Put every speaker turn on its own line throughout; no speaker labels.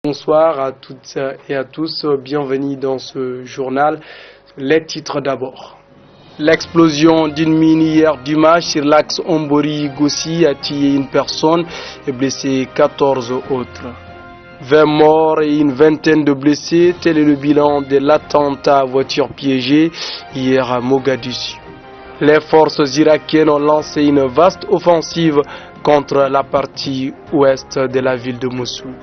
Bonsoir à toutes et à tous, bienvenue dans ce journal. Les titres d'abord. L'explosion d'une mine hier dimanche sur l'axe Ombori-Gossi a tué une personne et blessé 14 autres. 20 morts et une vingtaine de blessés, tel est le bilan de l'attentat à voiture piégée hier à Mogadiscio. Les forces irakiennes ont lancé une vaste offensive contre la partie ouest de la ville de Mossoul.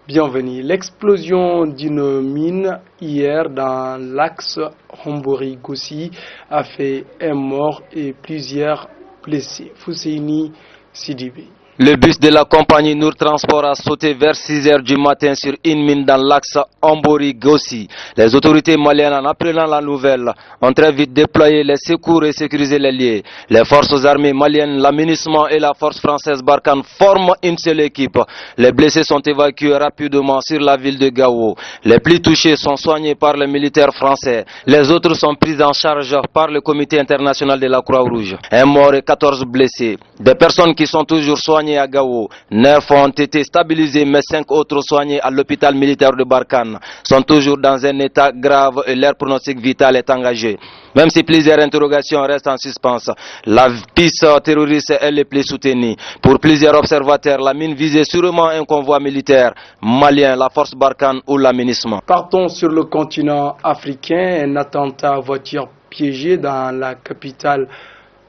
Bienvenue. L'explosion d'une mine hier dans l'axe Hombori-Gossi a fait un mort et plusieurs blessés. Fousseini Sidibé.
Le bus de la compagnie Nour Transport a sauté vers 6 h du matin sur une mine dans l'axe Ombori-Gossi. Les autorités maliennes, en apprenant la nouvelle, ont très vite déployé les secours et sécurisé les lieux. Les forces armées maliennes, l'aménagement et la force française Barkhane forment une seule équipe. Les blessés sont évacués rapidement sur la ville de Gao. Les plus touchés sont soignés par les militaires français. Les autres sont pris en charge par le comité international de la Croix-Rouge. Un mort et 14 blessés. Des personnes qui sont toujours soignées à Gao. 9 ont été stabilisés, mais 5 autres soignés à l'hôpital militaire de Barkhane sont toujours dans un état grave et leur pronostic vital est engagé. Même si plusieurs interrogations restent en suspens, la piste terroriste est le plus soutenue. Pour plusieurs observateurs, la mine visait sûrement un convoi militaire malien, la force Barkhane ou l'aménagement.
Partons sur le continent africain. Un attentat à voiture piégée dans la capitale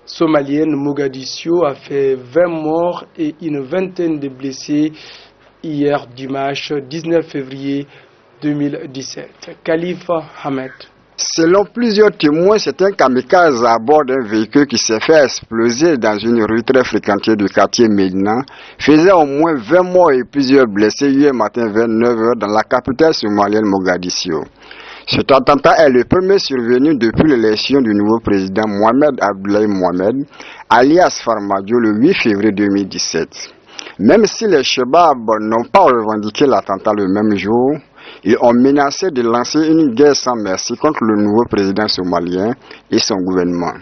somalienne Mogadiscio a fait 20 morts et une vingtaine de blessés hier dimanche 19 février 2017. Khalifa Ahmed.
Selon plusieurs témoins, c'est un kamikaze à bord d'un véhicule qui s'est fait exploser dans une rue très fréquentée du quartier Médina, faisait au moins 20 morts et plusieurs blessés hier matin vers 9 h dans la capitale somalienne Mogadiscio. Cet attentat est le premier survenu depuis l'élection du nouveau président Mohamed Abdoulaye Mohamed, alias Farmajo, le 8 février 2017. Même si les Chebabs n'ont pas revendiqué l'attentat le même jour, ils ont menacé de lancer une guerre sans merci contre le nouveau président somalien et son gouvernement.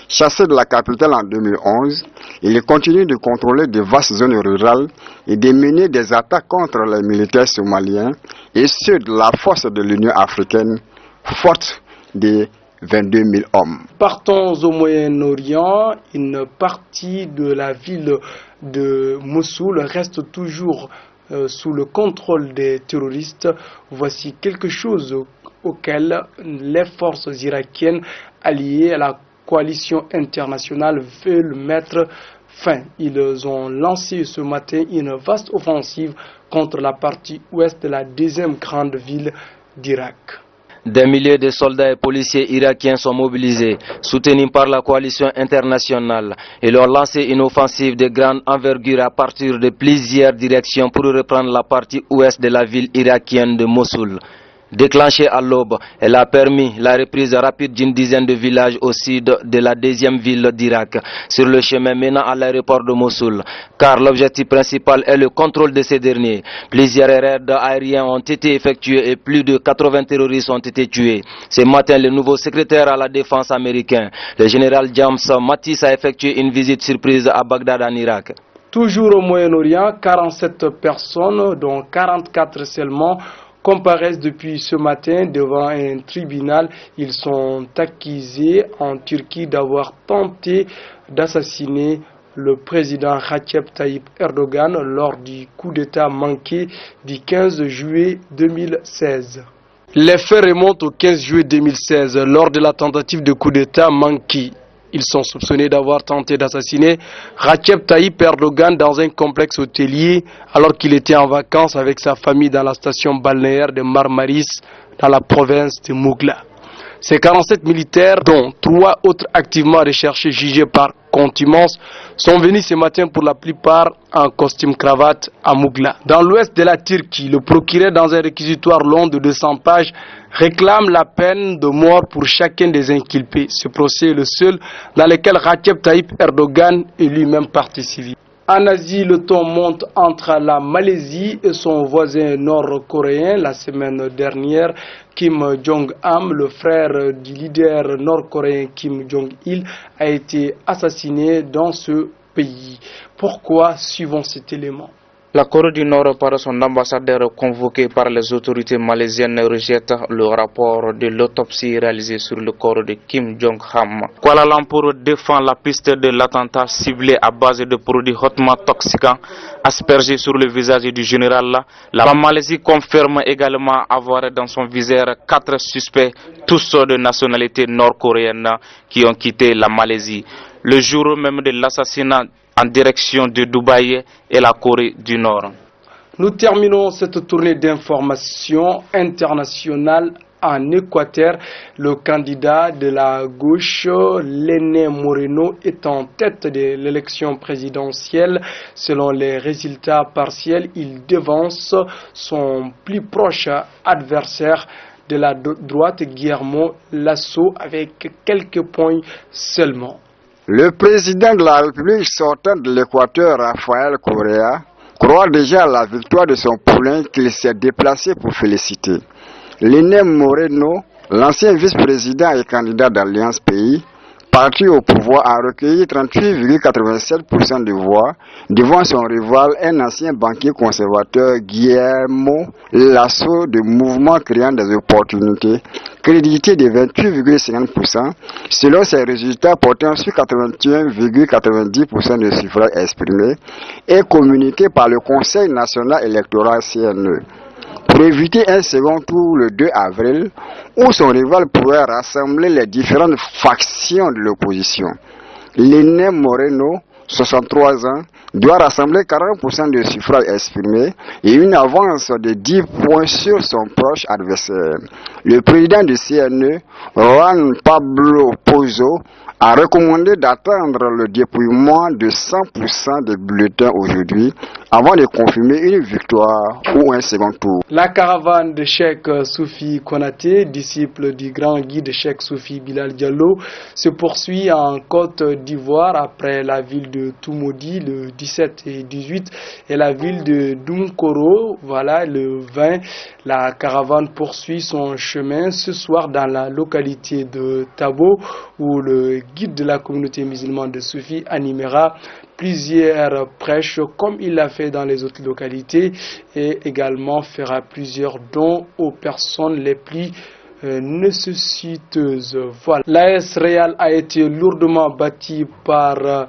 Chassé de la capitale en 2011, il continue de contrôler de vastes zones rurales et de mener des attaques contre les militaires somaliens et ceux de la force de l'Union africaine, forte de 22 000 hommes.
Partons au Moyen-Orient. Une partie de la ville de Mossoul reste toujours sous le contrôle des terroristes. Voici quelque chose auquel les forces irakiennes alliées à la coalition internationale veulent mettre fin. Ils ont lancé ce matin une vaste offensive contre la partie ouest de la deuxième grande ville d'Irak.
Des milliers de soldats et policiers irakiens sont mobilisés, soutenus par la coalition internationale. Ils ont lancé une offensive de grande envergure à partir de plusieurs directions pour reprendre la partie ouest de la ville irakienne de Mossoul. Déclenchée à l'aube, elle a permis la reprise rapide d'une dizaine de villages au sud de la deuxième ville d'Irak, sur le chemin menant à l'aéroport de Mossoul, car l'objectif principal est le contrôle de ces derniers. Plusieurs raids aériens ont été effectués et plus de 80 terroristes ont été tués. Ce matin, le nouveau secrétaire à la défense américain, le général James Mattis, a effectué une visite surprise à Bagdad en Irak.
Toujours au Moyen-Orient, 47 personnes, dont 44 seulement, comparaissent depuis ce matin devant un tribunal. Ils sont accusés en Turquie d'avoir tenté d'assassiner le président Recep Tayyip Erdogan lors du coup d'État manqué du 15 juillet 2016. Les faits remontent au 15 juillet 2016 lors de la tentative de coup d'État manqué. Ils sont soupçonnés d'avoir tenté d'assassiner Recep Tayyip Erdogan dans un complexe hôtelier alors qu'il était en vacances avec sa famille dans la station balnéaire de Marmaris dans la province de Mougla. Ces 47 militaires, dont 3 autres activement recherchés jugés par contumace, sont venus ce matin pour la plupart en costume cravate à Mougla. Dans l'ouest de la Turquie, le procureur, dans un réquisitoire long de 200 pages, réclame la peine de mort pour chacun des inculpés. Ce procès est le seul dans lequel Recep Tayyip Erdogan est lui-même partie civile. En Asie, le ton monte entre la Malaisie et son voisin nord-coréen. La semaine dernière, Kim Jong-un, le frère du leader nord-coréen Kim Jong-il, a été assassiné dans ce pays. Pourquoi? Suivons cet élément.
La Corée du Nord, par son ambassadeur convoqué par les autorités malaisiennes, rejette le rapport de l'autopsie réalisée sur le corps de Kim Jong-ham. Kuala Lumpur défend la piste de l'attentat ciblé à base de produits hautement toxiques aspergés sur le visage du général. La Malaisie confirme également avoir dans son viseur 4 suspects, tous de nationalité nord-coréenne, qui ont quitté la Malaisie le jour même de l'assassinat en direction de Dubaï et la Corée du Nord.
Nous terminons cette tournée d'information internationale en Équateur. Le candidat de la gauche, Lenín Moreno, est en tête de l'élection présidentielle. Selon les résultats partiels, il devance son plus proche adversaire de la droite, Guillermo Lasso, avec quelques points seulement.
Le président de la République sortant de l'Équateur, Rafael Correa, croit déjà à la victoire de son poulain qu'il s'est déplacé pour féliciter. Lenín Moreno, l'ancien vice-président et candidat d'Alliance Pays, parti au pouvoir, a recueilli 38,87% de voix devant son rival, un ancien banquier conservateur, Guillermo Lasso, de Mouvement créant des opportunités, crédité de 28,50%, selon ses résultats portant sur 81,90% de suffrages exprimés et communiqués par le Conseil national électoral CNE. Pour éviter un second tour le 2 avril, où son rival pourrait rassembler les différentes factions de l'opposition. Lenín Moreno, 63 ans, doit rassembler 40% de suffrages exprimés et une avance de 10 points sur son proche adversaire. Le président du CNE, Juan Pablo Pozo, a recommandé d'attendre le dépouillement de 100% des bulletins aujourd'hui avant de confirmer une victoire ou un second tour.
La caravane de Cheikh Soufi Konaté, disciple du grand guide Cheikh Soufi Bilal Diallo, se poursuit en Côte d'Ivoire après la ville de Toumoudi le 17 et 18 et la ville de Dunkoro, voilà, le 20. La caravane poursuit son chemin ce soir dans la localité de Tabo où le guide de la communauté musulmane de Soufi animera plusieurs prêches comme il l'a fait dans les autres localités et également fera plusieurs dons aux personnes les plus nécessiteuses. Voilà. L'AS Real a été lourdement bâti par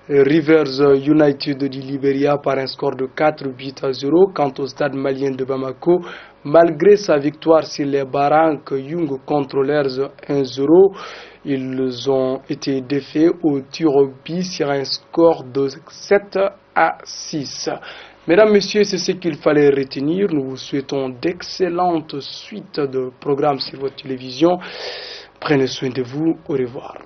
Rivers United du Libéria par un score de 4-0. Quant au stade malien de Bamako, malgré sa victoire sur les Baranques Young Controllers 1-0, ils ont été défaits au tir au but sur un score de 7-6. Mesdames, Messieurs, c'est ce qu'il fallait retenir. Nous vous souhaitons d'excellentes suites de programmes sur votre télévision. Prenez soin de vous. Au revoir.